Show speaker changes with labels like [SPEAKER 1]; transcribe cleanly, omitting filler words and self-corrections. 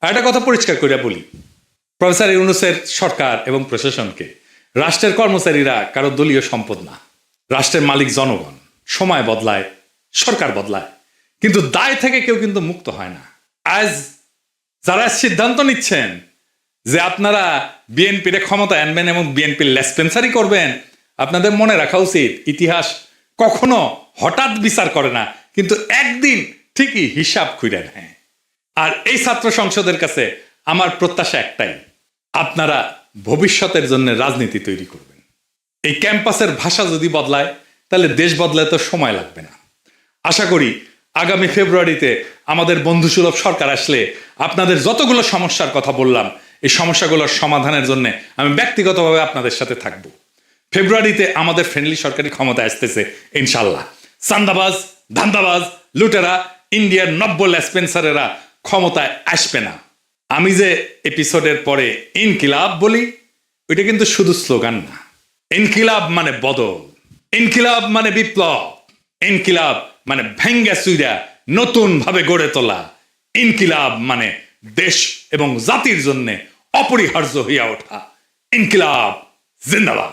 [SPEAKER 1] আর একটা কথা পরিষ্কার করে বলি, প্রফেসর ইউনূসের সরকার এবং প্রশাসনকে রাষ্ট্রের কর্মচারীরা কারো দলীয় সম্পদ না। রাষ্ট্রের মালিক জনগণ। সময় বদলায়, সরকার বদলায়, কিন্তু দায় থেকে কেউ কিন্তু মুক্ত হয় না। আজ যারা সিদ্ধান্ত নিচ্ছেন যে আপনারা বিএনপির ক্ষমতা আনবেন এবং বিএনপির লেসপেন্সারি করবেন, আপনাদের মনে রাখা উচিত ইতিহাস কখনো হঠাৎ বিচার করে না, কিন্তু একদিন ঠিকই হিসাব খুঁড়ে নেয়। আর এই ছাত্র সংসদের কাছে আমার প্রত্যাশা একটাই, আপনারা ভবিষ্যতের জন্য রাজনীতি তৈরি করবেন। এই ক্যাম্পাসের ভাষা যদি বদলায় তাহলে দেশ বদলায় তো সময় লাগবে না। আশা করি আগামী ফেব্রুয়ারিতে আমাদের বন্ধুসুলভ সরকার আসলে আপনাদের যতগুলো সমস্যার কথা বললাম, এই সমস্যাগুলোর সমাধানের জন্য আমি ব্যক্তিগতভাবে আপনাদের সাথে থাকব। ফেব্রুয়ারিতে আমাদের ফ্রেন্ডলি সরকারি ক্ষমতা আসতেছে ইনশাল্লাহ। চান্দাবাজ, ধান্দাবাজ, লুটেরা, ইন্ডিয়ার নব্য লেসপেন্সারেরা ক্ষমতায় আসবে না। আমি যে এপিসোডের পরে ইনকিলাব বলি, ওইটা কিন্তু শুধু স্লোগান না। ইনকিলাব মানে বদল, ইনকিলাব মানে বিপ্লব, ইনকিলাব মানে ভেঙ্গা চুইরা নতুন ভাবে গড়ে তোলা, ইনকিলাব মানে দেশ এবং জাতির জন্য অপরিহার্য হইয়া ওঠা। ইনকিলাব জিন্দাবাদ।